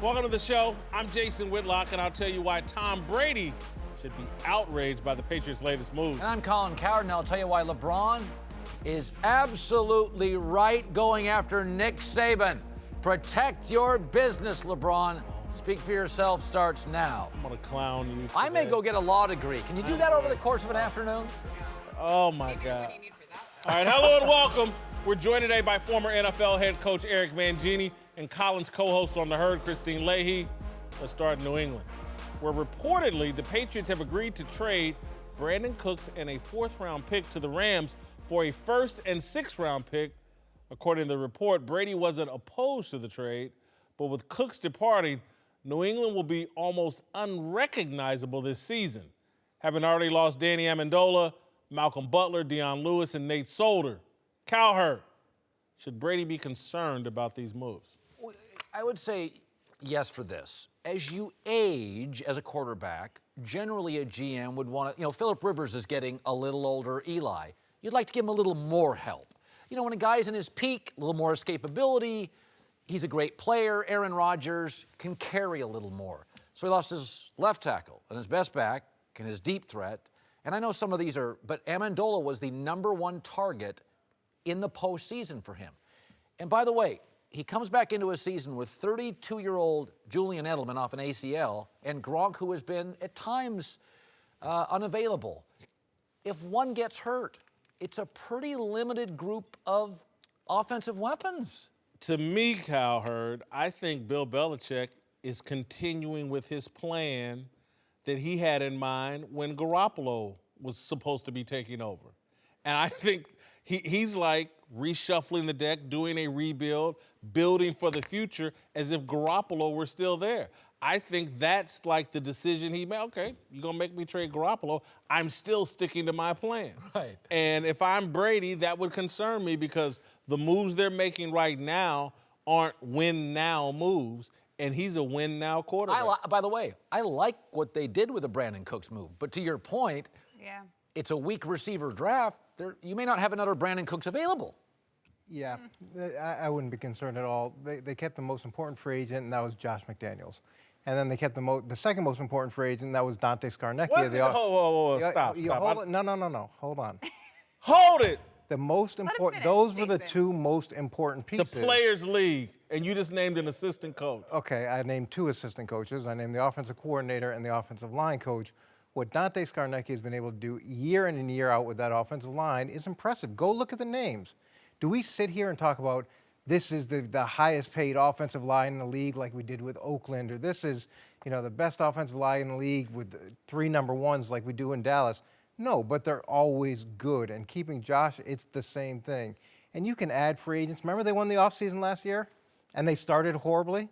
Welcome to the show. I'm Jason Whitlock, and I'll tell you why Tom Brady should be outraged by the Patriots' latest move. And I'm Colin Cowherd, and I'll tell you why LeBron is absolutely right going after Nick Saban. Protect your business, LeBron. Speak for yourself starts now. I'm going to clown you. I may go get a law degree. Can you do that over the course of an afternoon? Oh, my God. All right, hello and welcome. We're joined today by former NFL head coach Eric Mangini and Colin's co-host on The Herd, Christine Leahy. Let's start in New England, where reportedly the Patriots have agreed to trade Brandin Cooks and a fourth-round pick to the Rams for a first- and sixth-round pick. According to the report, Brady wasn't opposed to the trade, but with Cooks departing, New England will be almost unrecognizable this season, having already lost Danny Amendola, Malcolm Butler, Dion Lewis, and Nate Solder. Cowherd, should Brady be concerned about these moves? I would say yes for this. As you age as a quarterback, generally a GM would want to, Phillip Rivers is getting a little older, Eli. You'd like to give him a little more help. When a guy's in his peak, a little more escapability, he's a great player. Aaron Rodgers can carry a little more. So he lost his left tackle and his best back and his deep threat. And I know some of these are, but Amendola was the #1 target in the postseason for him. And by the way, he comes back into a season with 32-year-old Julian Edelman off an ACL and Gronk, who has been at times unavailable. If one gets hurt, it's a pretty limited group of offensive weapons. To me, Cowherd, I think Bill Belichick is continuing with his plan that he had in mind when Garoppolo was supposed to be taking over. And I think he's like reshuffling the deck, doing a rebuild, building for the future as if Garoppolo were still there. I think that's like the decision he made. Okay, you're going to make me trade Garoppolo. I'm still sticking to my plan. Right. And if I'm Brady, that would concern me because the moves they're making right now aren't win-now moves, and he's a win-now quarterback. By the way, I like what they did with the Brandin Cooks move. But to your point, it's a weak receiver draft. You may not have another Brandin Cooks available. Yeah, I wouldn't be concerned at all. They kept the most important free agent, and that was Josh McDaniels. And then they kept the second most important free agent, and that was Dante Scarnecchia. What? Whoa, stop. No, hold on. Hold it! The most important, those were the two most important pieces. It's a players' league, and you just named an assistant coach. Okay, I named two assistant coaches. I named the offensive coordinator and the offensive line coach. What Dante Scarnecchia has been able to do year in and year out with that offensive line is impressive. Go look at the names. Do we sit here and talk about this is the highest paid offensive line in the league like we did with Oakland, or this is, the best offensive line in the league with 3 number ones like we do in Dallas? No, but they're always good. And keeping Josh, it's the same thing. And you can add free agents. Remember they won the offseason last year? And they started horribly?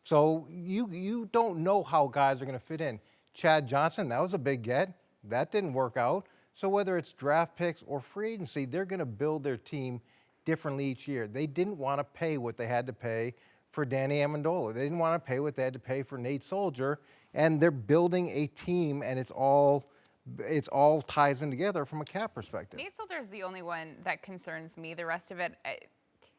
So you don't know how guys are going to fit in. Chad Johnson, that was a big get. That didn't work out. So whether it's draft picks or free agency, they're going to build their team differently each year. They didn't want to pay what they had to pay for Danny Amendola. They didn't want to pay what they had to pay for Nate Solder. And they're building a team, and it's all ties in together from a cap perspective. Nate Solder is the only one that concerns me. The rest of it,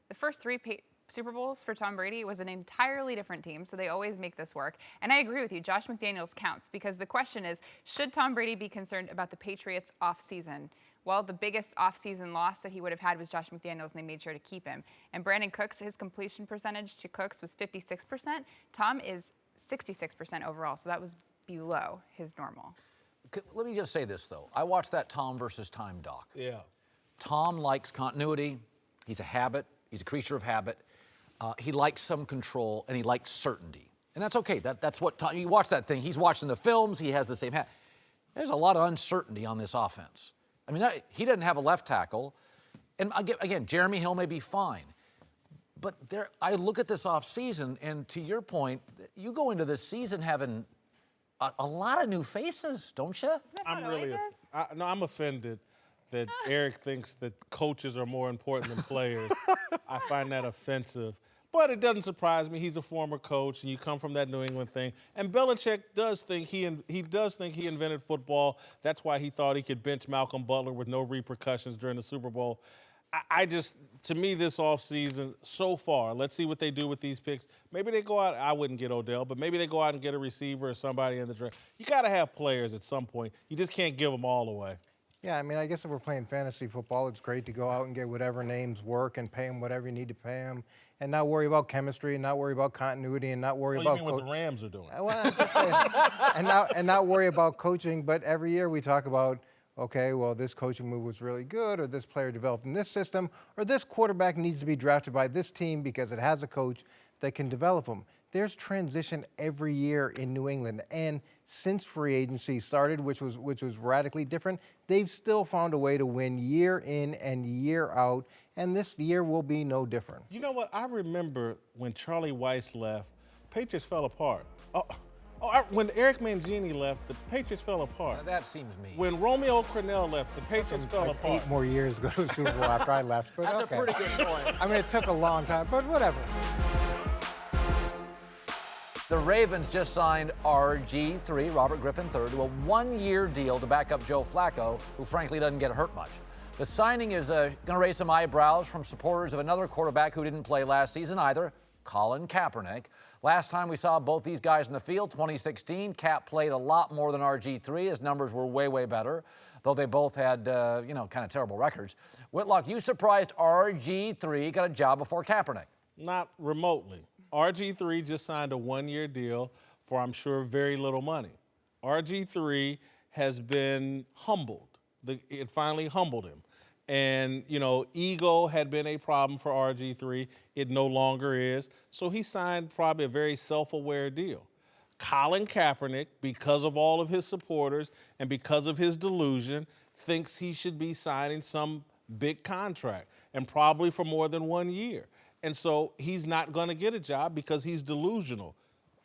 the first 3 Super Bowls for Tom Brady was an entirely different team, so they always make this work. And I agree with you, Josh McDaniels counts, because the question is, should Tom Brady be concerned about the Patriots offseason? Well, the biggest offseason loss that he would have had was Josh McDaniels, and they made sure to keep him. And Brandin Cooks, his completion percentage to Cooks was 56%. Tom is 66% overall, so that was below his normal. Let me just say this, though. I watched that Tom versus Time doc. Yeah. Tom likes continuity. He's a habit. He's a creature of habit. He likes some control, and he likes certainty. And that's okay. That's what Tom, you watch that thing. He's watching the films. He has the same hat. There's a lot of uncertainty on this offense. I mean, he doesn't have a left tackle. And again, Jeremy Hill may be fine. But I look at this offseason, and to your point, you go into this season having a lot of new faces, don't you? I'm offended that Eric thinks that coaches are more important than players. I find that offensive. But it doesn't surprise me. He's a former coach, and you come from that New England thing. And Belichick does think he invented football. That's why he thought he could bench Malcolm Butler with no repercussions during the Super Bowl. To me, this offseason, so far, let's see what they do with these picks. Maybe they go out, I wouldn't get Odell, but maybe they go out and get a receiver or somebody in the draft. You got to have players at some point. You just can't give them all away. Yeah, I mean, I guess if we're playing fantasy football, it's great to go out and get whatever names work and pay them whatever you need to pay them, and not worry about chemistry, and not worry about continuity, and not worry about. You mean what the Rams are doing? Well, I'm just saying, and not worry about coaching. But every year we talk about, okay, well, this coaching move was really good, or this player developed in this system, or this quarterback needs to be drafted by this team because it has a coach that can develop them. There's transition every year in New England, and since free agency started, which was radically different, they've still found a way to win year in and year out, and this year will be no different. You know what? I remember when Charlie Weiss left, Patriots fell apart. When Eric Mangini left, the Patriots fell apart. Now, that seems mean. When Romeo Crennel left, the Patriots fell apart. 8 more years to go to the Super Bowl after I left. But That's okay. a pretty good point. I mean, it took a long time, but whatever. The Ravens just signed RG3, Robert Griffin III, to a one-year deal to back up Joe Flacco, who frankly doesn't get hurt much. The signing is going to raise some eyebrows from supporters of another quarterback who didn't play last season either, Colin Kaepernick. Last time we saw both these guys in the field, 2016, Cap played a lot more than RG3. His numbers were way, way better, though they both had, kind of terrible records. Whitlock, you surprised RG3 got a job before Kaepernick. Not remotely. RG3 just signed a one-year deal for, I'm sure, very little money. RG3 has been humbled. It finally humbled him. And, ego had been a problem for RG3. It no longer is. So he signed probably a very self-aware deal. Colin Kaepernick, because of all of his supporters and because of his delusion, thinks he should be signing some big contract, and probably for more than 1 year. And so he's not going to get a job because he's delusional.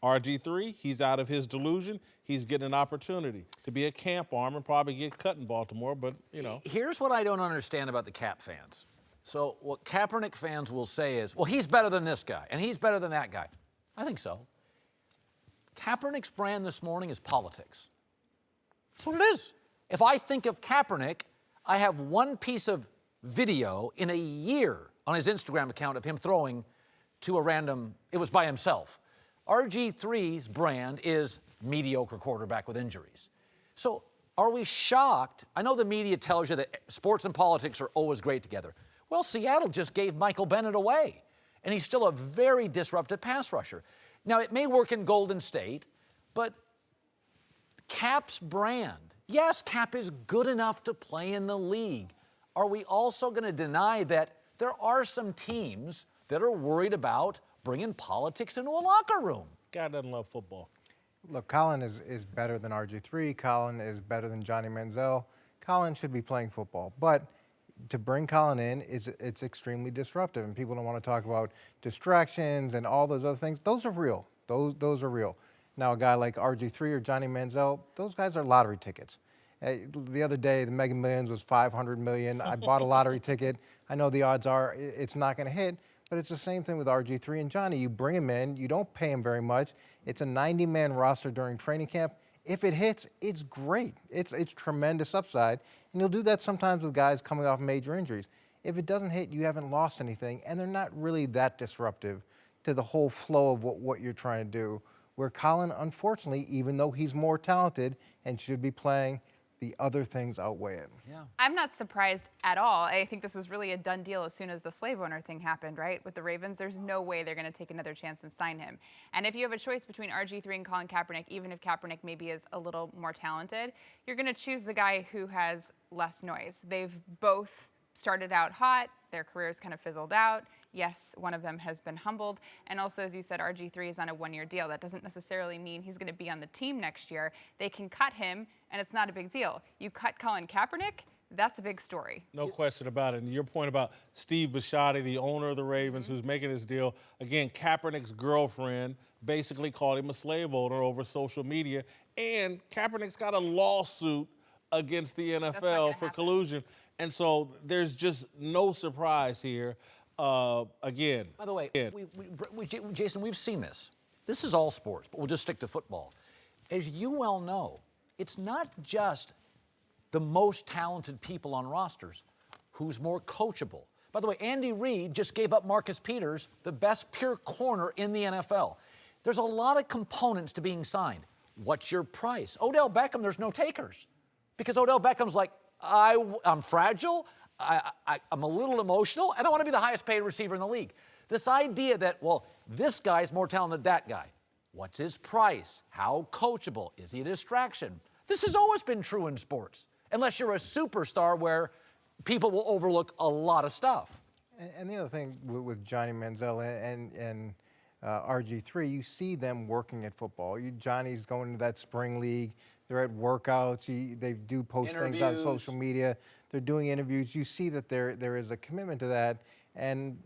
RG3, he's out of his delusion. He's getting an opportunity to be a camp arm and probably get cut in Baltimore, but, Here's what I don't understand about the Cap fans. So what Kaepernick fans will say is, well, he's better than this guy, and he's better than that guy. I think so. Kaepernick's brand this morning is politics. That's what it is. If I think of Kaepernick, I have one piece of video in a year on his Instagram account of him throwing to a random, it was by himself. RG3's brand is mediocre quarterback with injuries. So are we shocked? I know the media tells you that sports and politics are always great together. Well, Seattle just gave Michael Bennett away, and he's still a very disruptive pass rusher. Now, it may work in Golden State, but Cap's brand, yes, Cap is good enough to play in the league. Are we also going to deny that there are some teams that are worried about bringing politics into a locker room? Guy doesn't love football. Look, Colin is better than RG3. Colin is better than Johnny Manziel. Colin should be playing football. But to bring Colin in, it's extremely disruptive. And people don't want to talk about distractions and all those other things. Those are real. Those are real. Now, a guy like RG3 or Johnny Manziel, those guys are lottery tickets. The other day, the Mega Millions was $500 million. I bought a lottery ticket. I know the odds are it's not going to hit, but it's the same thing with RG3 and Johnny. You bring him in, you don't pay him very much. It's a 90-man roster during training camp. If it hits, it's great. It's tremendous upside, and you'll do that sometimes with guys coming off major injuries. If it doesn't hit, you haven't lost anything, and they're not really that disruptive to the whole flow of what you're trying to do. Where Colin, unfortunately, even though he's more talented and should be playing, the other things outweigh it. Yeah. I'm not surprised at all. I think this was really a done deal as soon as the slave owner thing happened, right? With the Ravens, there's no way they're going to take another chance and sign him. And if you have a choice between RG3 and Colin Kaepernick, even if Kaepernick maybe is a little more talented, you're going to choose the guy who has less noise. They've both started out hot. Their careers kind of fizzled out. Yes, one of them has been humbled. And also, as you said, RG3 is on a one-year deal. That doesn't necessarily mean he's going to be on the team next year. They can cut him, and it's not a big deal. You cut Colin Kaepernick, that's a big story. No question about it. And your point about Steve Bisciotti, the owner of the Ravens, who's making this deal, again, Kaepernick's girlfriend basically called him a slave owner over social media. And Kaepernick's got a lawsuit against the NFL for collusion. And so there's just no surprise here. Again. By the way, Jason, we've seen this. This is all sports, but we'll just stick to football. As you well know, it's not just the most talented people on rosters who's more coachable. By the way, Andy Reid just gave up Marcus Peters, the best pure corner in the NFL. There's a lot of components to being signed. What's your price? Odell Beckham, there's no takers. Because Odell Beckham's like, I'm fragile, I'm a little emotional, and I want to be the highest paid receiver in the league. This idea that, well, this guy's more talented than that guy. What's his price? How coachable? Is he a distraction? This has always been true in sports, unless you're a superstar where people will overlook a lot of stuff. And the other thing with Johnny Manziel and RG3, you see them working at football. Johnny's going to that spring league. They're at workouts. They do post things on social media. They're doing interviews. You see that there is a commitment to that. And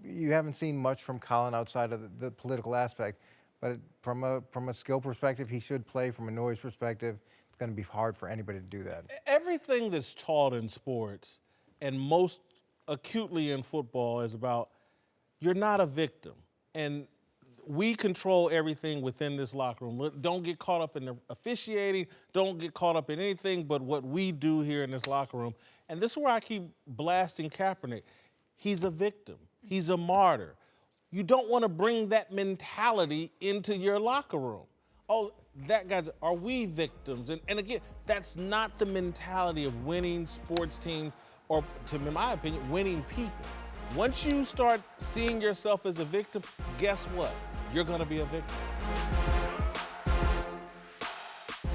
you haven't seen much from Colin outside of the political aspect. But from a skill perspective, he should play. From a noise perspective, it's going to be hard for anybody to do that. Everything that's taught in sports, and most acutely in football, is about you're not a victim. And we control everything within this locker room. Don't get caught up in the officiating. Don't get caught up in anything but what we do here in this locker room. And this is where I keep blasting Kaepernick. He's a victim. He's a martyr. You don't want to bring that mentality into your locker room. Oh, that guy's, are we victims? And again, that's not the mentality of winning sports teams or, in my opinion, winning people. Once you start seeing yourself as a victim, guess what? You're going to be a victim.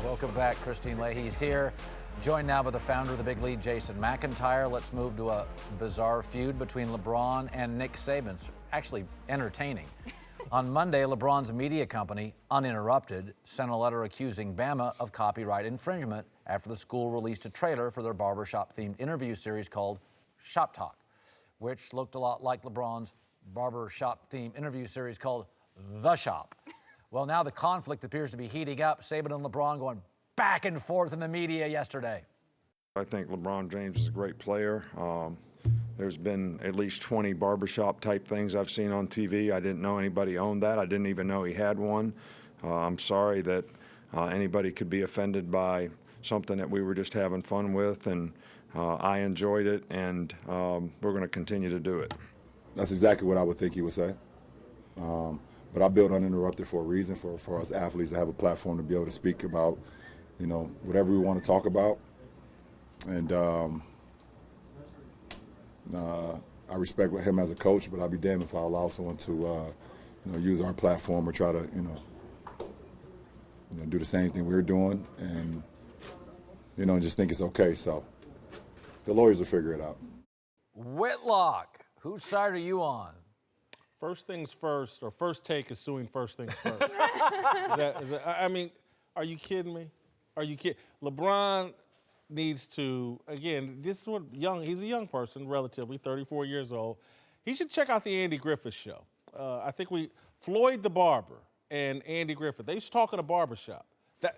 Welcome back. Christine Leahy's here. Joined now by the founder of the big lead, Jason McIntyre. Let's move to a bizarre feud between LeBron and Nick Saban. It's actually entertaining. On Monday, LeBron's media company, Uninterrupted, sent a letter accusing Bama of copyright infringement after the school released a trailer for their barbershop-themed interview series called Shop Talk, which looked a lot like LeBron's barbershop-themed interview series called The Shop. Well, now the conflict appears to be heating up. Saban and LeBron going back and forth in the media yesterday. I think LeBron James is a great player. There's been at least 20 barbershop-type things I've seen on TV. I didn't know anybody owned that. I didn't even know he had one. I'm sorry that anybody could be offended by something that we were just having fun with, and I enjoyed it, and we're going to continue to do it. That's exactly what I would think he would say. But I built Uninterrupted for a reason, for us athletes to have a platform to be able to speak about, whatever we want to talk about. And I respect him as a coach, but I'd be damned if I allow someone to, use our platform or try to, do the same thing we're doing and, just think it's okay. So the lawyers will figure it out. Whitlock, whose side are you on? First things first, or First Take is suing First Things First. I mean, are you kidding me? Are you kidding? LeBron needs to, again, this is what he's a young person, relatively, 34 years old. He should check out the Andy Griffith show. I think Floyd the Barber and Andy Griffith, they used to talk in a barbershop.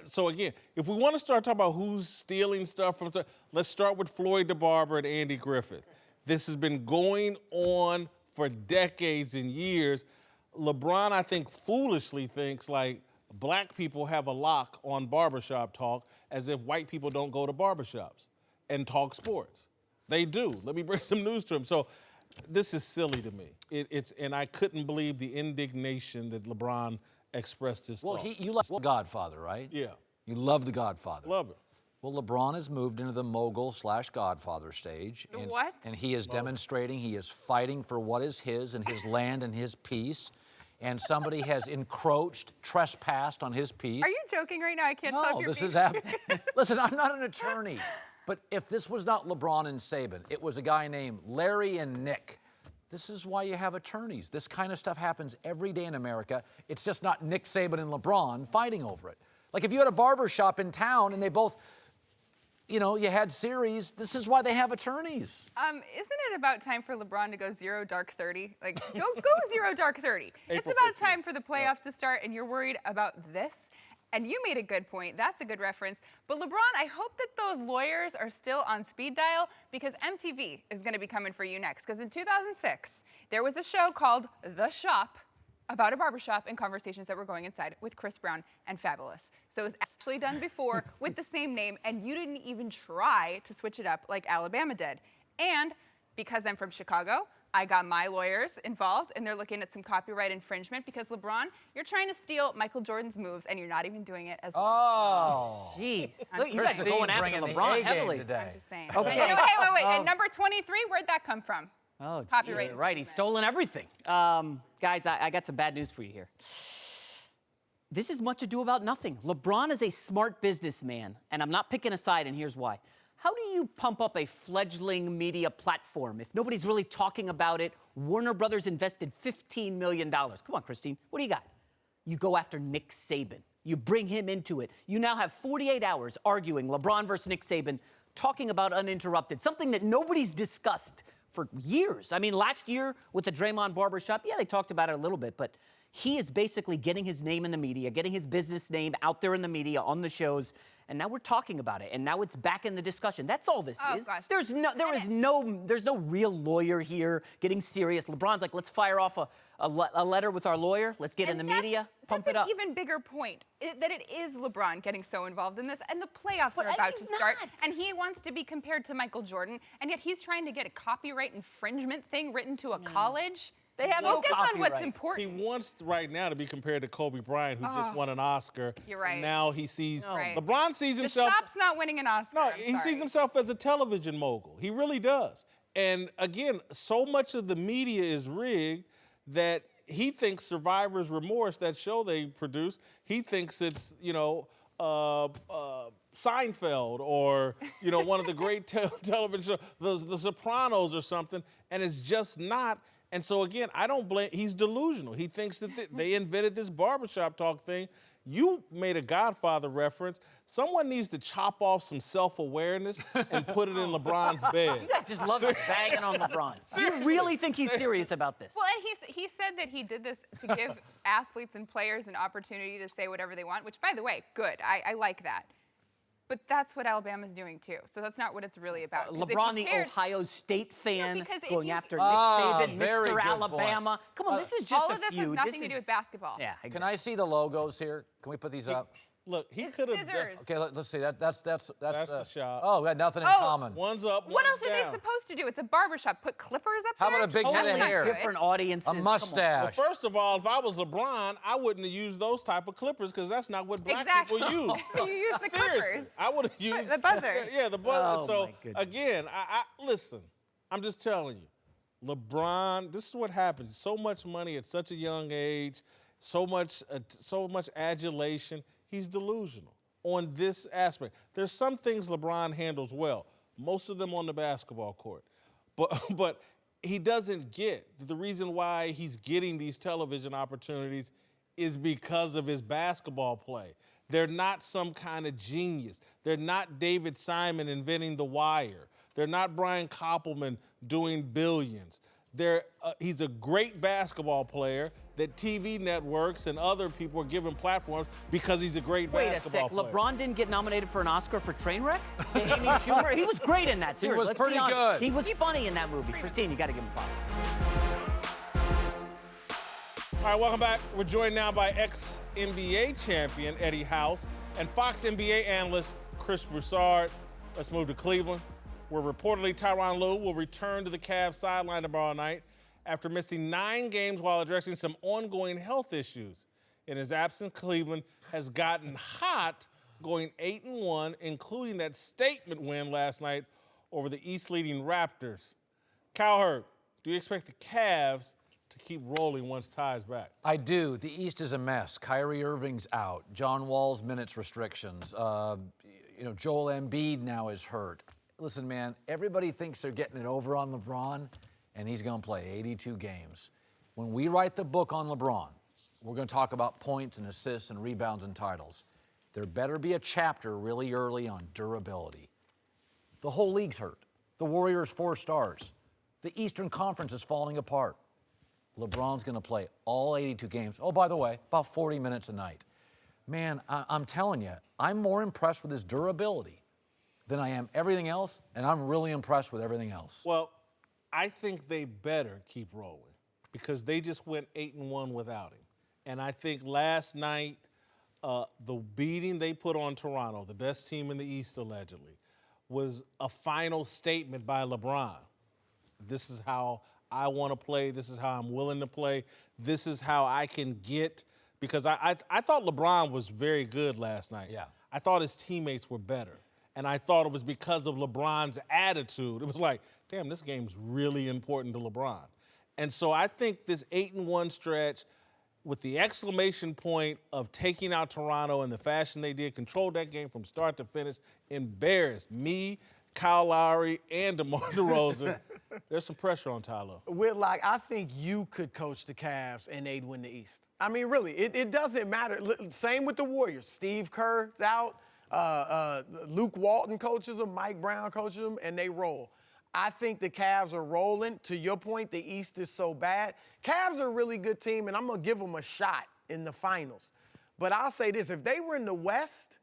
So again, if we want to start talking about who's stealing stuff from, let's start with Floyd the Barber and Andy Griffith. This has been going on for decades and years. LeBron, I think, foolishly thinks like black people have a lock on barbershop talk, as if white people don't go to barbershops and talk sports. They do. Let me bring some news to him. So this is silly to me. And I couldn't believe the indignation that LeBron expressed his thoughts. Well, you love The Godfather, right? Yeah. You love The Godfather. Love it. Well, LeBron has moved into the mogul/Godfather stage. And, what? And he is demonstrating, he is fighting for what is his and his land and his peace. And somebody has encroached, trespassed on his peace. Are you joking right now? I can't tell if No, you're this being is happening. Listen, I'm not an attorney. But if this was not LeBron and Saban, it was a guy named Larry and Nick. This is why you have attorneys. This kind of stuff happens every day in America. It's just not Nick Saban and LeBron fighting over it. Like if you had a barber shop in town and they both, you had series, this is why they have attorneys. Isn't it about time for LeBron to go 0 dark 30? Like, go 0 dark 30. It's April about 15th. time for the playoffs to start, and you're worried about this? And you made a good point. That's a good reference. But LeBron, I hope that those lawyers are still on speed dial, because MTV is going to be coming for you next. Because in 2006, there was a show called The Shop about a barbershop and conversations that were going inside with Chris Brown and Fabulous. So it was actually done before with the same name, and you didn't even try to switch it up like Alabama did. And because I'm from Chicago, I got my lawyers involved, and they're looking at some copyright infringement because LeBron, you're trying to steal Michael Jordan's moves, and you're not even doing it as well. Oh. Jeez. Look, you guys are going after bringing the LeBron A-game heavily. today. I'm just saying. Okay. Wait. And number 23, where'd that come from? Oh, Copyright geez, right. He's infringement. stolen everything. Guys, I got some bad news for you here. This is much ado about nothing. LeBron is a smart businessman, and I'm not picking a side, and here's why. How do you pump up a fledgling media platform if nobody's really talking about it? Warner Brothers invested $15 million. Come on, Christine, what do you got? You go after Nick Saban. You bring him into it. You now have 48 hours arguing LeBron versus Nick Saban, talking about uninterrupted, something that nobody's discussed for years. I mean, last year with the Draymond barbershop, yeah, they talked about it a little bit, but he is basically getting his name in the media, getting his business name out there in the media, on the shows, and now we're talking about it, and now it's back in the discussion. That's all this is. Gosh. There's no real lawyer here getting serious. LeBron's like, let's fire off a letter with our lawyer. Let's get in the media, pump it up. That's an even bigger point, that it is LeBron getting so involved in this, and the playoffs But are about he's to start, not. and he wants to be compared to Michael Jordan, and yet he's trying to get a copyright infringement thing written to a college. They have no Focus on what's copyright. He important. wants right now to be compared to Kobe Bryant, who just won an Oscar. You're right. And now he sees Right. LeBron sees The himself. shop's not winning an Oscar. No, I'm he sorry. sees himself as a television mogul. He really does. And again, so much of the media is rigged that he thinks Survivor's Remorse, that show they produce, he thinks it's, Seinfeld or, one of the great television shows, the Sopranos or something, and it's just not. And so again, I don't blame, he's delusional. He thinks that they invented this barbershop talk thing. You made a Godfather reference. Someone needs to chop off some self-awareness and put it in LeBron's bed. You guys just love just bagging on LeBron. You really think he's serious about this? Well, and he said that he did this to give athletes and players an opportunity to say whatever they want, which, by the way, good. I like that. But that's what Alabama's doing, too. So that's not what it's really about. 'Cause if you LeBron, the cared- Ohio State fan, because if going you- after Nick Ah, Saban, very Mr. good Alabama. Come on, this is just all a of this feud. has nothing to do with basketball. Yeah, Can exactly. I see the logos here? Can we put these up? Look, he It's could have. scissors. Okay, let's see. That's the shot. Oh, we got nothing in Oh. common. One's up. What else one's are they down. supposed to do? It's a barbershop. Put clippers up How there? about a big That's head of not hair? good. Different audiences. A Come on. Well, mustache. first of all, if I was LeBron, I wouldn't have used those type of clippers because that's not what black Exactly. people use. You use the Seriously, clippers. I would have used the buzzer. Yeah, the buzzer. Oh, so my goodness. again, I listen. I'm just telling you, LeBron. This is what happens. So much money at such a young age, so much adulation. He's delusional on this aspect. There's some things LeBron handles well. Most of them on the basketball court, but he doesn't get the reason why he's getting these television opportunities is because of his basketball play. They're not some kind of genius. They're not David Simon inventing The Wire. They're not Brian Koppelman doing Billions. He's a great basketball player that TV networks and other people are giving platforms because he's a great Wait a basketball sec. player. LeBron didn't get nominated for an Oscar for Trainwreck? Amy Schumer? He was great in that series. was Let's be pretty honest. good. He was funny in that movie. Christine, you got to give him props. All right, welcome back. We're joined now by ex-NBA champion Eddie House and Fox NBA analyst Chris Broussard. Let's move to Cleveland, where reportedly Tyronn Lue will return to the Cavs sideline tomorrow night after missing 9 games while addressing some ongoing health issues. In his absence, Cleveland has gotten hot, going 8-1, including that statement win last night over the East-leading Raptors. Cowherd, do you expect the Cavs to keep rolling once Ty's back? I do. The East is a mess. Kyrie Irving's out. John Wall's minutes restrictions. Joel Embiid now is hurt. Listen, man, everybody thinks they're getting it over on LeBron, and he's going to play 82 games. When we write the book on LeBron, we're going to talk about points and assists and rebounds and titles. There better be a chapter really early on durability. The whole league's hurt. The Warriors 4 stars. The Eastern Conference is falling apart. LeBron's going to play all 82 games. Oh, by the way, about 40 minutes a night. Man, I'm telling you, I'm more impressed with his durability than I am everything else, and I'm really impressed with everything else. Well, I think they better keep rolling because they just went 8-1 without him. And I think last night, the beating they put on Toronto, the best team in the East allegedly, was a final statement by LeBron. this is how I want to play. This is how I'm willing to play. This is how I can get, because I thought LeBron was very good last night. Yeah. I thought his teammates were better. And I thought it was because of LeBron's attitude. It was like, damn, this game's really important to LeBron. And so I think this 8-1 stretch with the exclamation point of taking out Toronto in the fashion they did, controlled that game from start to finish, embarrassed me, Kyle Lowry, and DeMar DeRozan. There's some pressure on Tyler. Whitlock, I think you could coach the Cavs and they'd win the East. I mean, really, it doesn't matter. Same with the Warriors. Steve Kerr's out. Luke Walton coaches them. Mike Brown coaches them, and they roll. I think the Cavs are rolling. To your point, the East is so bad. Cavs are a really good team, and I'm going to give them a shot in the finals. But I'll say this. If they were in the West,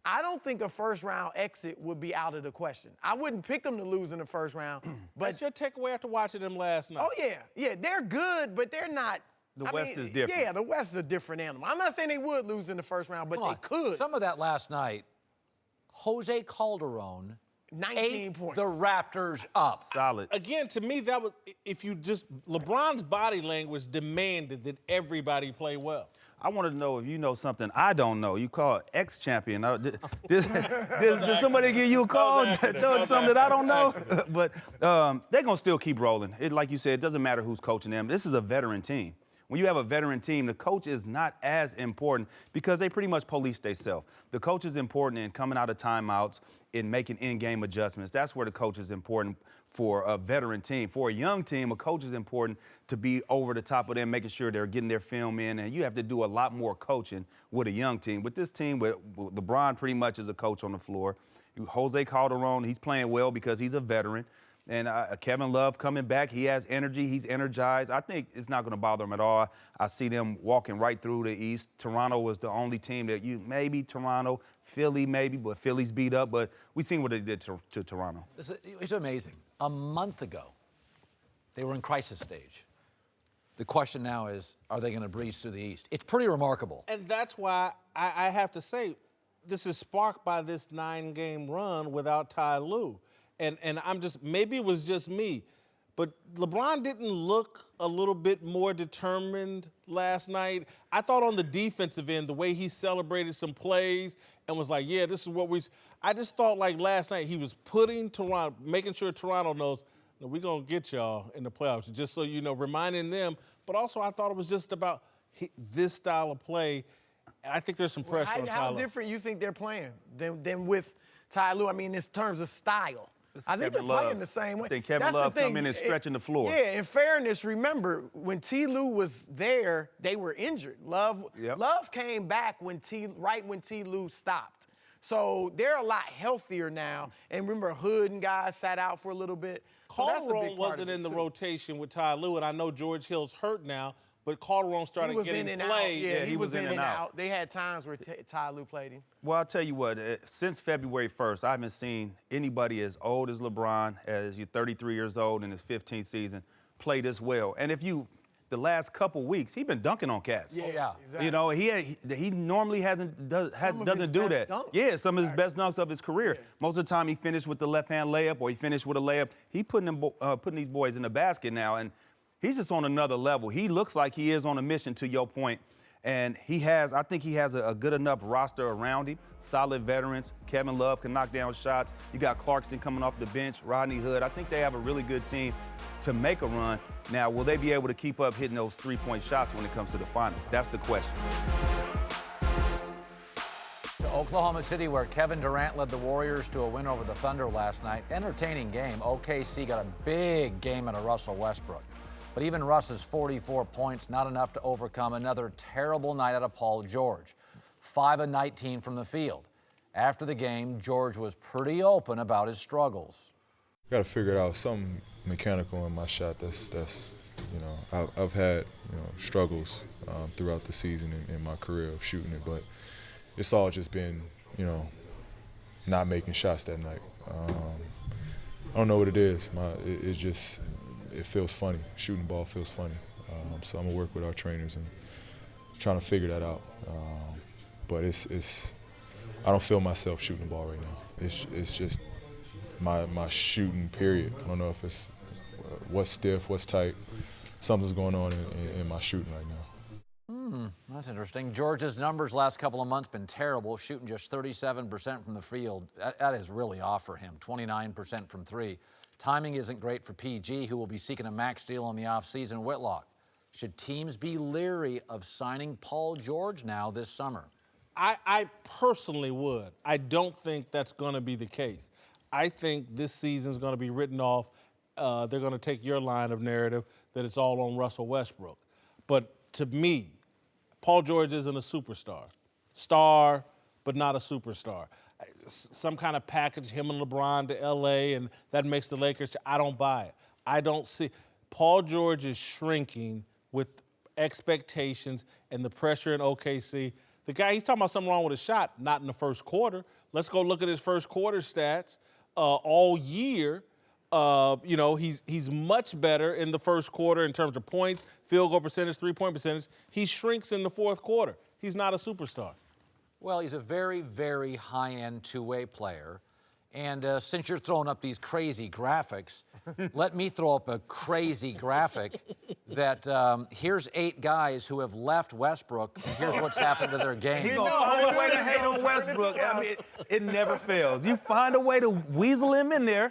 I don't think a first-round exit would be out of the question. I wouldn't pick them to lose in the first round. But What's your takeaway after watching them last night? oh, yeah. Yeah, they're good, but they're not. The West is different. Yeah, the West is a different animal. I'm not saying they would lose in the first round, but Come they on. could. Some of that last night, Jose Calderon 19 ate points. the Raptors up. Solid. Again, to me, that was, if you just, LeBron's body language demanded that everybody play well. I wanted to know if you know something I don't know. You call ex-champion. Did somebody give you a call? Tell you something that I don't know? But they're going to still keep rolling. Like you said, it doesn't matter who's coaching them. This is a veteran team. When you have a veteran team, the coach is not as important because they pretty much police themselves. The coach is important in coming out of timeouts, in making in-game adjustments. That's where the coach is important for a veteran team. For a young team, a coach is important to be over the top of them, making sure they're getting their film in, and you have to do a lot more coaching with a young team. With this team, with LeBron pretty much is a coach on the floor. Jose Calderon, he's playing well because he's a veteran. And Kevin Love coming back, he has energy, he's energized. I think it's not going to bother him at all. I see them walking right through the East. Toronto was the only team that maybe Toronto, Philly maybe, but Philly's beat up. But we've seen what they did to Toronto. It's amazing. A month ago, they were in crisis stage. The question now is, are they going to breeze through the East? It's pretty remarkable. And that's why I have to say, this is sparked by this 9-game run without Ty Lue. And I'm just, maybe it was just me, but LeBron didn't look a little bit more determined last night. I thought on the defensive end, the way he celebrated some plays and was like, yeah, this is what I just thought like last night he was putting Toronto, making sure Toronto knows, we're going to get y'all in the playoffs, just so you know, reminding them. But also I thought it was just about this style of play. I think there's some pressure on Ty How Lue. different you think they're playing than with Ty Lue? I mean, in terms of style. I think they're Kevin Love. playing the same way. I think Kevin That's Love the thing. come in and stretching the floor. Yeah, in fairness, remember, when T. Lue was there, they were injured. Love came back right when T. Lue stopped. So they're a lot healthier now. And remember, Hood and guys sat out for a little bit. Calderon wasn't in the rotation with Ty Lue, and I know George Hill's hurt now, but Calderon started getting played. Yeah, he was in and out. They had times where Ty Lue played him. Well, I'll tell you what, since February 1st, I haven't seen anybody as old as LeBron, as you're 33 years old in his 15th season, play this well. And the last couple weeks, he's been dunking on cats. Yeah. Exactly. You know, he normally doesn't do that. Dunks. Yeah, some of his best dunks of his career. Yeah. Most of the time, he finished with the left-hand layup or he finished with a layup. He putting these boys in the basket now, and he's just on another level. He looks like he is on a mission, to your point. And I think he has a good enough roster around him, solid veterans. Kevin Love can knock down shots. You got Clarkson coming off the bench, Rodney Hood. I think they have a really good team to make a run. Now, will they be able to keep up hitting those three-point shots when it comes to the finals? That's the question. To Oklahoma City, where Kevin Durant led the Warriors to a win over the Thunder last night. Entertaining game. OKC got a big game out of Russell Westbrook. But even Russ's 44 points, not enough to overcome another terrible night out of Paul George. 5 of 19 from the field. After the game, George was pretty open about his struggles. Got to figure it out. Something mechanical in my shot. That's I've had struggles throughout the season in my career of shooting it, but it's all just been not making shots that night. I don't know what it is. It's just. It feels funny. Shooting the ball feels funny. So I'm gonna work with our trainers and trying to figure that out. But I don't feel myself shooting the ball right now. It's just my shooting period. I don't know if it's what's stiff, what's tight. Something's going on in my shooting right now. That's interesting. George's numbers last couple of months been terrible, shooting just 37% from the field. That is really off for him, 29% from three. Timing isn't great for PG, who will be seeking a max deal in the offseason. Whitlock, should teams be leery of signing Paul George now this summer? I personally would. I don't think that's going to be the case. I think this season's going to be written off. They're going to take your line of narrative that it's all on Russell Westbrook. But to me, Paul George isn't a superstar. Star, but not a superstar. Some kind of package, him and LeBron to L.A., and that makes the Lakers. I don't buy it. I don't see. Paul George is shrinking with expectations and the pressure in OKC. The guy, he's talking about something wrong with his shot, not in the first quarter. Let's go look at his first quarter stats all year. He's much better in the first quarter in terms of points, field goal percentage, three-point percentage. He shrinks in the fourth quarter. He's not a superstar. Well, he's a very, very high-end two-way player. And since you're throwing up these crazy graphics, let me throw up a crazy graphic that here's 8 guys who have left Westbrook, and here's what's happened to their game. He's going to find a way to hate on Westbrook. I mean, it never fails. You find a way to weasel him in there.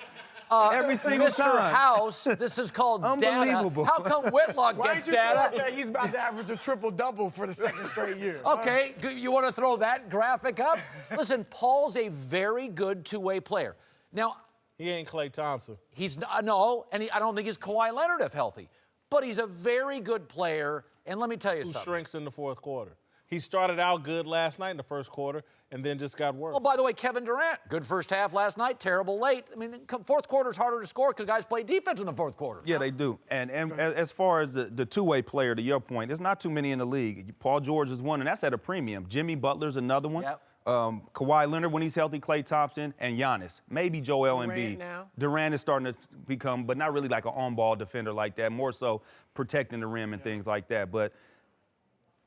Every single Mr. time. House, this is called Unbelievable. data. How come Whitlock gets data? That he's about to average a triple-double for the second straight year. Okay, you want to throw that graphic up? Listen, Paul's a very good two-way player. Now, he ain't Klay Thompson. He's no, and I don't think he's Kawhi Leonard if healthy. But he's a very good player, and let me tell you Who something. shrinks in the fourth quarter. He started out good last night in the first quarter and then just got worse. Oh, by the way, Kevin Durant, good first half last night, terrible late. I mean, fourth quarter's harder to score because guys play defense in the fourth quarter. Yeah, they do. And as far as the two-way player, to your point, there's not too many in the league. Paul George is one, and that's at a premium. Jimmy Butler's another one. Yep. Kawhi Leonard when he's healthy, Klay Thompson, and Giannis. Maybe Joel Embiid. Durant is starting to become, but not really like an on-ball defender like that, more so protecting the rim and things like that. But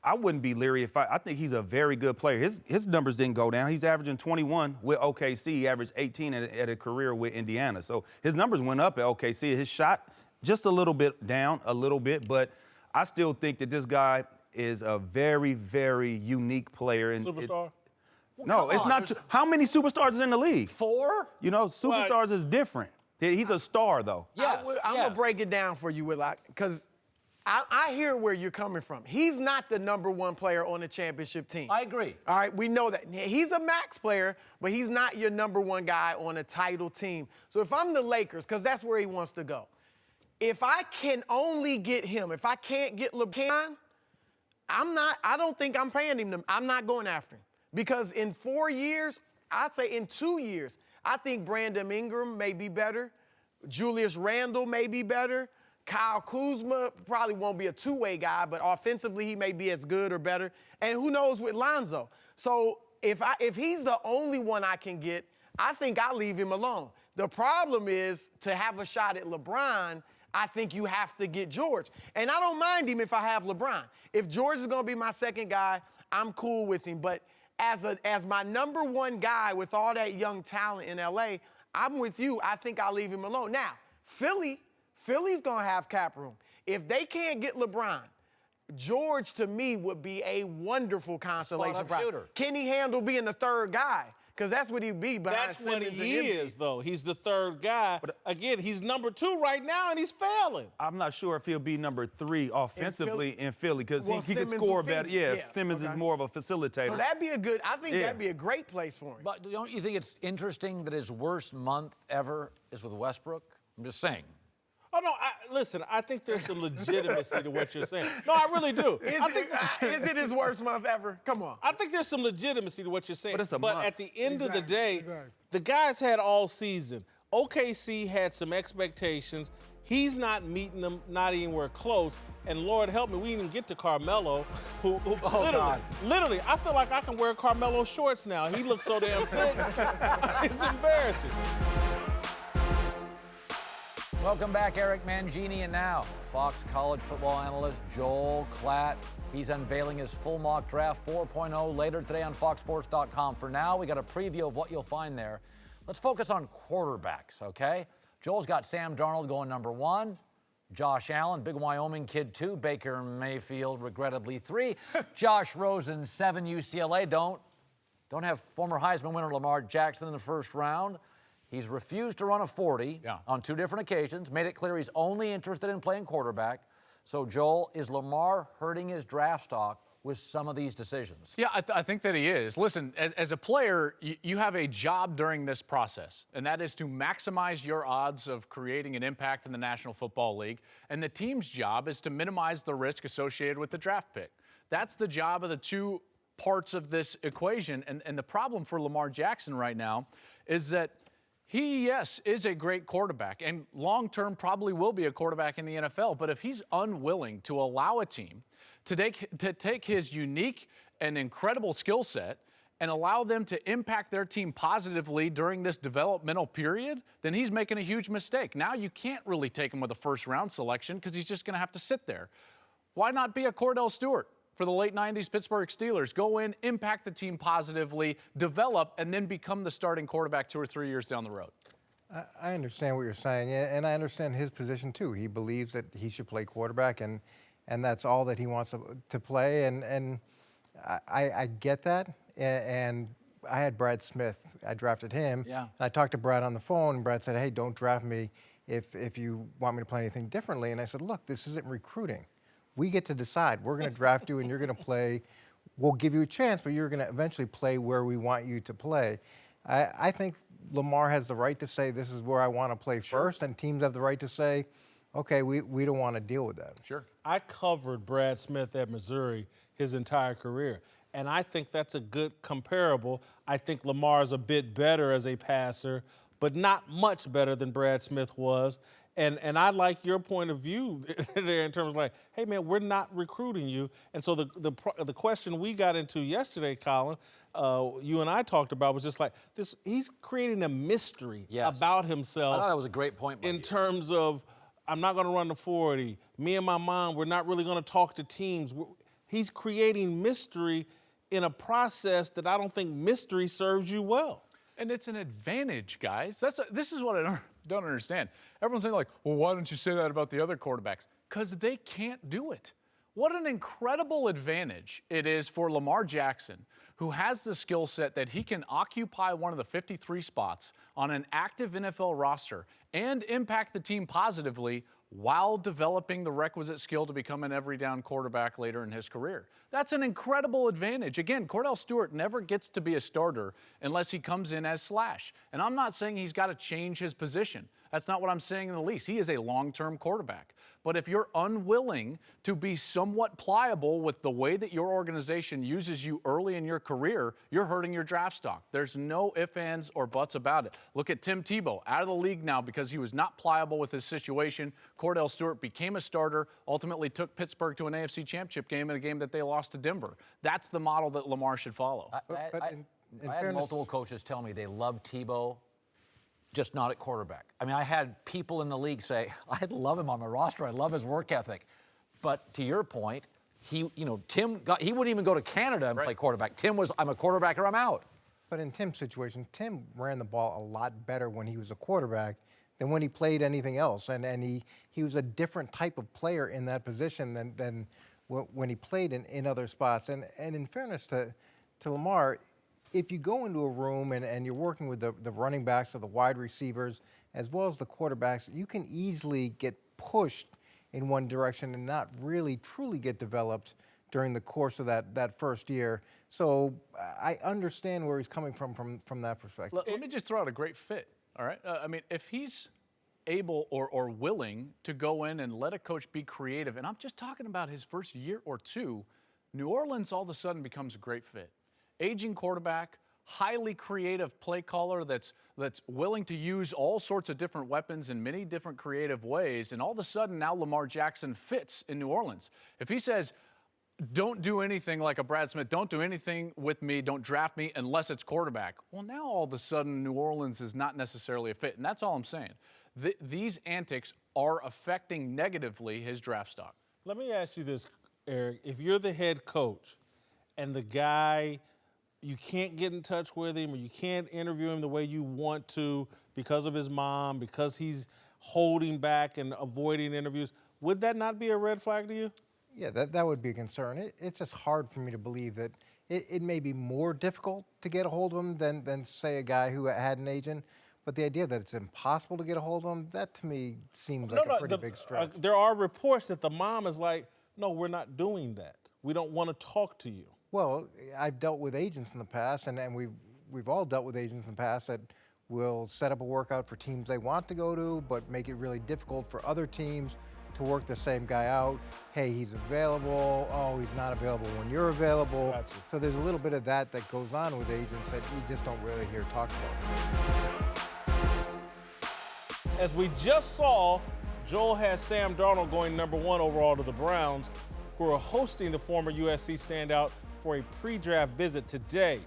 I wouldn't be leery if I think he's a very good player. His numbers didn't go down. He's averaging 21 with OKC. He averaged 18 at a career with Indiana. So his numbers went up at OKC. His shot just a little bit down, but I still think that this guy is a very, very unique player. Superstar? No, it's not. How many superstars is in the league? 4? You know, superstars is different. He's a star, though. Yes, I'm going to break it down for you, Whitlock, because I hear where you're coming from. He's not the number one player on the championship team. I agree. All right, we know that. He's a max player, but he's not your number one guy on a title team. So if I'm the Lakers, because that's where he wants to go, if I can only get him, if I can't get LeBron, I don't think I'm paying him. I'm not going after him. Because in 4 years, I'd say in 2 years, I think Brandon Ingram may be better. Julius Randle may be better. Kyle Kuzma probably won't be a two-way guy, but offensively he may be as good or better. And who knows with Lonzo. So if he's the only one I can get, I think I'll leave him alone. The problem is to have a shot at LeBron, I think you have to get George. And I don't mind him if I have LeBron. If George is going to be my second guy, I'm cool with him. But as my number one guy with all that young talent in L.A., I'm with you. I think I'll leave him alone. Now, Philly's going to have cap room. If they can't get LeBron, George, to me, would be a wonderful consolation prize. Can he handle being the third guy? Because that's what he'd be behind That's what Simmons he is, though. He's the third guy. But again, he's number 2 right now, and he's failing. I'm not sure if he'll be number 3 offensively in Philly because he can score better. Yeah, Simmons is more of a facilitator. So that'd be that'd be a great place for him. But don't you think it's interesting that his worst month ever is with Westbrook? I'm just saying. Oh, no, listen, I think there's some legitimacy to what you're saying. No, I really do. Is it his worst month ever? Come on. I think there's some legitimacy to what you're saying. But it's a month. At the end of the day, the guys had all season. OKC had some expectations. He's not meeting them, not anywhere close. And Lord help me, we didn't even get to Carmelo, who literally, I feel like I can wear Carmelo shorts now. He looks so damn thick. It's embarrassing. Welcome back, Eric Mangini, and now Fox college football analyst Joel Klatt. He's unveiling his full mock draft 4.0 later today on foxsports.com. For now, we got a preview of what you'll find there. Let's focus on quarterbacks, okay? Joel's got Sam Darnold going number 1, Josh Allen, big Wyoming kid 2. Baker Mayfield, regrettably 3. Josh Rosen, 7. UCLA. Don't have former Heisman winner Lamar Jackson in the first round. He's refused to run a 40 on 2 different occasions, made it clear he's only interested in playing quarterback. So, Joel, is Lamar hurting his draft stock with some of these decisions? Yeah, I think that he is. Listen, as a player, you have a job during this process, and that is to maximize your odds of creating an impact in the National Football League. And the team's job is to minimize the risk associated with the draft pick. That's the job of the 2 parts of this equation. And the problem for Lamar Jackson right now is that he, yes, is a great quarterback, and long-term probably will be a quarterback in the NFL. But if he's unwilling to allow a team to take his unique and incredible skill set and allow them to impact their team positively during this developmental period, then he's making a huge mistake. Now you can't really take him with a first-round selection because he's just going to have to sit there. Why not be a Cordell Stewart for the late 90s Pittsburgh Steelers? Go in, impact the team positively, develop, and then become the starting quarterback 2 or 3 years down the road. I understand what you're saying, and I understand his position too. He believes that he should play quarterback, and that's all that he wants to play, and I get that. And I had Brad Smith. I drafted him. Yeah. And I talked to Brad on the phone, and Brad said, hey, don't draft me if you want me to play anything differently. And I said, look, this isn't recruiting. We get to decide. We're going to draft you, and you're going to play. We'll give you a chance, but you're going to eventually play where we want you to play. I think Lamar has the right to say this is where I want to play first, and teams have the right to say, okay, we don't want to deal with that. Sure. I covered Brad Smith at Missouri his entire career, and I think that's a good comparable. I think Lamar's a bit better as a passer, but not much better than Brad Smith was. And I like your point of view there in terms of like, hey, man, we're not recruiting you. And so the question we got into yesterday, Colin, you and I talked about was just like this. He's creating a mystery about himself. I thought that was a great point. In terms of, I'm not going to run the 40. Me and my mom, we're not really going to talk to teams. He's creating mystery in a process that I don't think mystery serves you well. And it's an advantage, guys. This is what I don't understand. Everyone's saying like, well, why don't you say that about the other quarterbacks? Because they can't do it. What an incredible advantage it is for Lamar Jackson, who has the skill set that he can occupy one of the 53 spots on an active NFL roster and impact the team positively while developing the requisite skill to become an every down quarterback later in his career. That's an incredible advantage. Again, Cordell Stewart never gets to be a starter unless he comes in as slash. And I'm not saying he's got to change his position. That's not what I'm saying in the least. He is a long-term quarterback. But if you're unwilling to be somewhat pliable with the way that your organization uses you early in your career, you're hurting your draft stock. There's no ifs, ands, or buts about it. Look at Tim Tebow, out of the league now because he was not pliable with his situation. Cordell Stewart became a starter, ultimately took Pittsburgh to an AFC championship game in a game that they lost to Denver. That's the model that Lamar should follow. I had multiple coaches tell me they love Tebow, just not at quarterback. I mean, I had people in the league say, I'd love him on my roster. I love his work ethic. But to your point, he wouldn't even go to Canada and play quarterback. Tim was, I'm a quarterback or I'm out. But in Tim's situation, Tim ran the ball a lot better when he was a quarterback than when he played anything else. And he was a different type of player in that position than when he played in other spots. And in fairness to Lamar, if you go into a room and you're working with the running backs or the wide receivers as well as the quarterbacks, you can easily get pushed in one direction and not really truly get developed during the course of that first year. So I understand where he's coming from that perspective. Let me just throw out a great fit, all right? I mean, if he's able or willing to go in and let a coach be creative, and I'm just talking about his first year or two, New Orleans all of a sudden becomes a great fit. Aging quarterback, highly creative play caller that's willing to use all sorts of different weapons in many different creative ways, and all of a sudden now Lamar Jackson fits in New Orleans. If he says, don't do anything like a Brad Smith, don't do anything with me, don't draft me unless it's quarterback, well, now all of a sudden New Orleans is not necessarily a fit, and that's all I'm saying. These antics are affecting negatively his draft stock. Let me ask you this, Eric. If you're the head coach and the guy, you can't get in touch with him or you can't interview him the way you want to because of his mom, because he's holding back and avoiding interviews. Would that not be a red flag to you? Yeah, that would be a concern. It's just hard for me to believe that it may be more difficult to get a hold of him than say, a guy who had an agent. But the idea that it's impossible to get a hold of him, that to me seems like a pretty big stretch. There are reports that the mom is like, no, we're not doing that. We don't want to talk to you. Well, I've dealt with agents in the past, and we've all dealt with agents in the past that will set up a workout for teams they want to go to, but make it really difficult for other teams to work the same guy out. Hey, he's available. Oh, he's not available when you're available. Gotcha. So there's a little bit of that goes on with agents that you just don't really hear talked about. As we just saw, Joel has Sam Darnold going #1 overall to the Browns, who are hosting the former USC standout for a pre-draft visit today.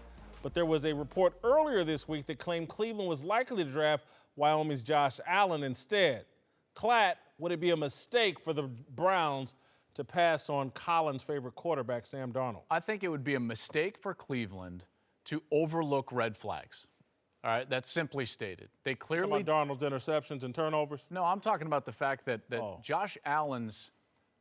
But there was a report earlier this week that claimed Cleveland was likely to draft Wyoming's Josh Allen instead. Klatt, would it be a mistake for the Browns to pass on Colin's favorite quarterback, Sam Darnold? I think it would be a mistake for Cleveland to overlook red flags. All right, that's simply stated. They clearly. Talking about Darnold's interceptions and turnovers? No, I'm talking about the fact that Josh Allen's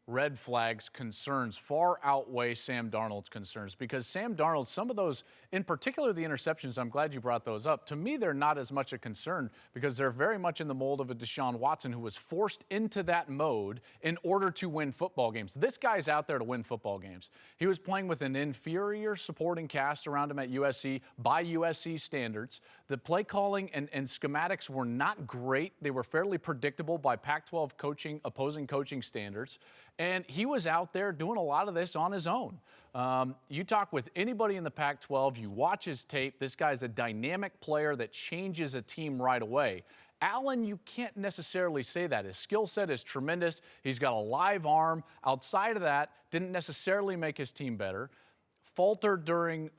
red flags concerns far outweigh Sam Darnold's concerns, because Sam Darnold, some of those, in particular the interceptions, I'm glad you brought those up. To me, they're not as much a concern because they're very much in the mold of a Deshaun Watson who was forced into that mode in order to win football games. This guy's out there to win football games. He was playing with an inferior supporting cast around him at USC by USC standards. The play calling and schematics were not great. They were fairly predictable by Pac-12 opposing coaching standards. And he was out there doing a lot of this on his own. You talk with anybody in the Pac-12, you watch his tape, this guy's a dynamic player that changes a team right away. Allen, you can't necessarily say that. His skill set is tremendous. He's got a live arm. Outside of that, didn't necessarily make his team better. Faltered during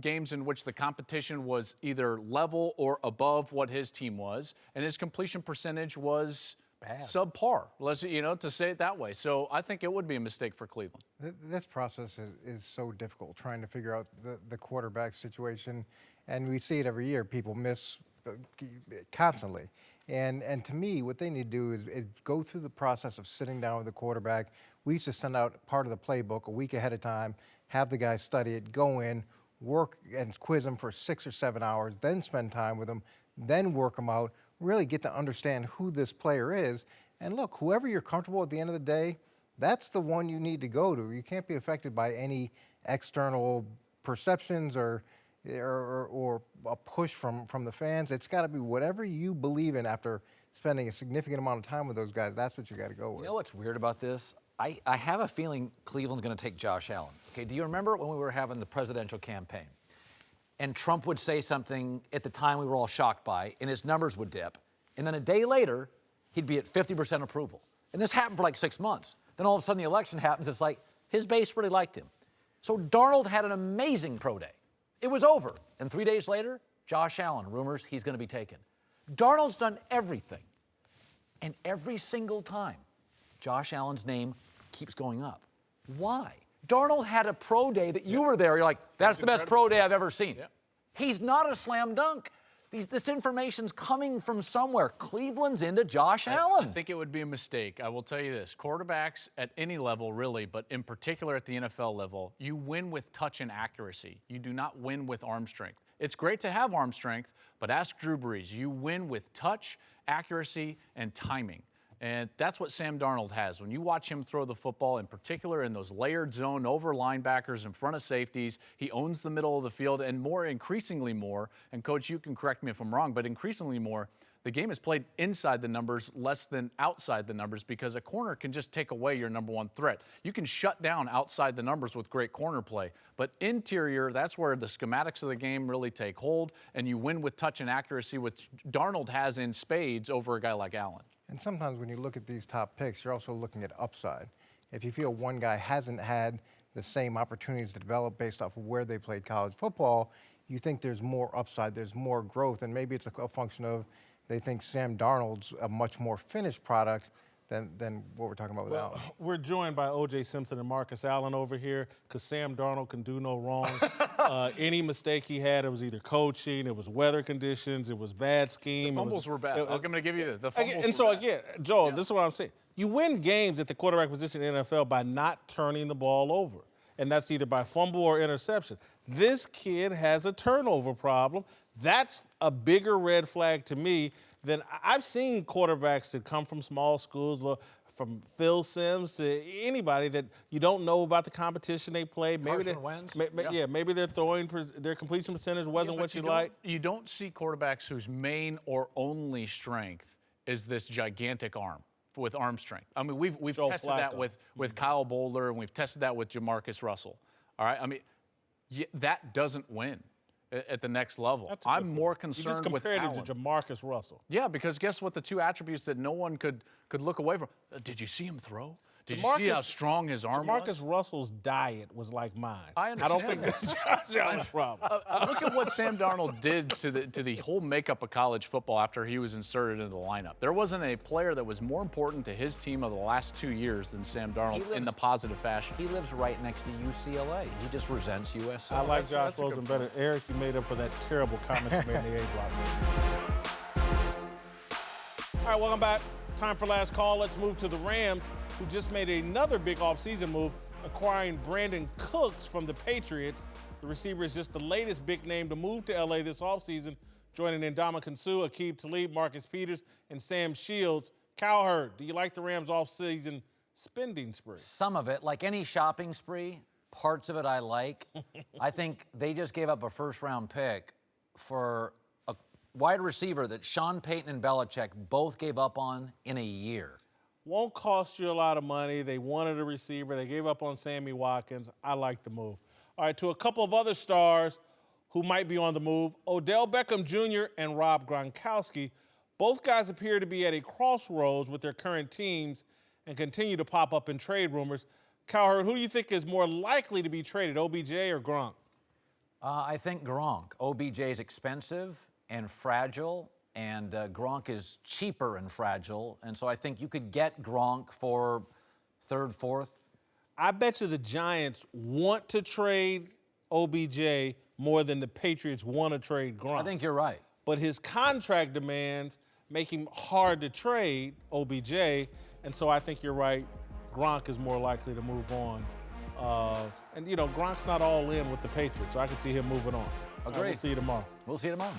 games in which the competition was either level or above what his team was, and his completion percentage was subpar, to say it that way. So I think it would be a mistake for Cleveland. This process is so difficult, trying to figure out the quarterback situation, and we see it every year. People miss constantly. And to me, what they need to do is go through the process of sitting down with the quarterback. We used to send out part of the playbook a week ahead of time, have the guys study it, go in, work and quiz them for 6 or 7 hours, then spend time with them, then work them out, really get to understand who this player is. And look, whoever you're comfortable at the end of the day, that's the one you need to go to. You can't be affected by any external perceptions or a push from the fans. It's got to be whatever you believe in after spending a significant amount of time with those guys. That's what you got to go with. You know what's weird about this? I have a feeling Cleveland's going to take Josh Allen. Okay, do you remember when we were having the presidential campaign? And Trump would say something at the time we were all shocked by, and his numbers would dip. And then a day later, he'd be at 50% approval. And this happened for like 6 months. Then all of a sudden the election happens. It's like his base really liked him. So Darnold had an amazing pro day. It was over. And 3 days later, Josh Allen, rumors he's going to be taken. Darnold's done everything. And every single time, Josh Allen's name keeps going up. Why? Darnold had a pro day that you were there. You're like, that's the best pro day I've ever seen. Yeah. He's not a slam dunk. This information's coming from somewhere. Cleveland's into Josh Allen. I think it would be a mistake. I will tell you this. Quarterbacks at any level, really, but in particular at the NFL level, you win with touch and accuracy. You do not win with arm strength. It's great to have arm strength, but ask Drew Brees. You win with touch, accuracy, and timing. And that's what Sam Darnold has. When you watch him throw the football, in particular in those layered zone over linebackers in front of safeties, he owns the middle of the field, and increasingly more, and Coach, you can correct me if I'm wrong, but increasingly more, the game is played inside the numbers less than outside the numbers, because a corner can just take away your number one threat. You can shut down outside the numbers with great corner play, but interior, that's where the schematics of the game really take hold, and you win with touch and accuracy, which Darnold has in spades over a guy like Allen. And sometimes when you look at these top picks, you're also looking at upside. If you feel one guy hasn't had the same opportunities to develop based off of where they played college football, you think there's more upside, there's more growth, and maybe it's a function of they think Sam Darnold's a much more finished product than what we're talking about with Allen. We're joined by O.J. Simpson and Marcus Allen over here because Sam Darnold can do no wrong. Any mistake he had, it was either coaching, it was weather conditions, it was bad scheme. The fumbles were bad. I'm going to give you the fumbles. And so, again, Joel, this is what I'm saying. You win games at the quarterback position in the NFL by not turning the ball over, and that's either by fumble or interception. This kid has a turnover problem. That's a bigger red flag to me than I've seen quarterbacks that come from small schools, from Phil Simms to anybody that you don't know about the competition they play. Maybe Carson Wentz. Maybe their completion percentage wasn't what you like. You don't see quarterbacks whose main or only strength is this gigantic arm, with arm strength. I mean, we've tested that with Kyle Boulder, and we've tested that with Jamarcus Russell. All right, I mean, that doesn't win at the next level. I'm more concerned with Allen. You just compared it to Jamarcus Russell. Yeah, because guess what? The two attributes that no one could look away from. Did you see him throw? Did you see how strong his arm was? Jamarcus Russell's diet was like mine. I understand. I don't think that's Josh Allen's problem. Look at what Sam Darnold did to the whole makeup of college football after he was inserted into the lineup. There wasn't a player that was more important to his team of the last 2 years than Sam Darnold in the positive fashion. He lives right next to UCLA. He just resents USC. I like Josh Rosen better. Eric, you made up for that terrible comment you made in the A block. All right, welcome back. Time for last call. Let's move to the Rams, who just made another big offseason move, acquiring Brandin Cooks from the Patriots. The receiver is just the latest big name to move to L.A. this offseason, joining Ndamukong Suh, Aqib Talib, Marcus Peters, and Sam Shields. Cowherd, do you like the Rams' offseason spending spree? Some of it, like any shopping spree, parts of it I like. I think they just gave up a first-round pick for a wide receiver that Sean Payton and Belichick both gave up on in a year. Won't cost you a lot of money. They wanted a receiver. They gave up on Sammy Watkins. I like the move. All right, to a couple of other stars who might be on the move, Odell Beckham Jr. and Rob Gronkowski. Both guys appear to be at a crossroads with their current teams and continue to pop up in trade rumors. Cowherd, who do you think is more likely to be traded, OBJ or Gronk? I think Gronk. OBJ is expensive and fragile, and Gronk is cheaper and fragile. And so I think you could get Gronk for third, fourth. I bet you the Giants want to trade OBJ more than the Patriots want to trade Gronk. I think you're right. But his contract demands make him hard to trade OBJ. And so I think you're right. Gronk is more likely to move on. And, you know, Gronk's not all in with the Patriots, so I can see him moving on. Agreed. We'll see you tomorrow. We'll see you tomorrow.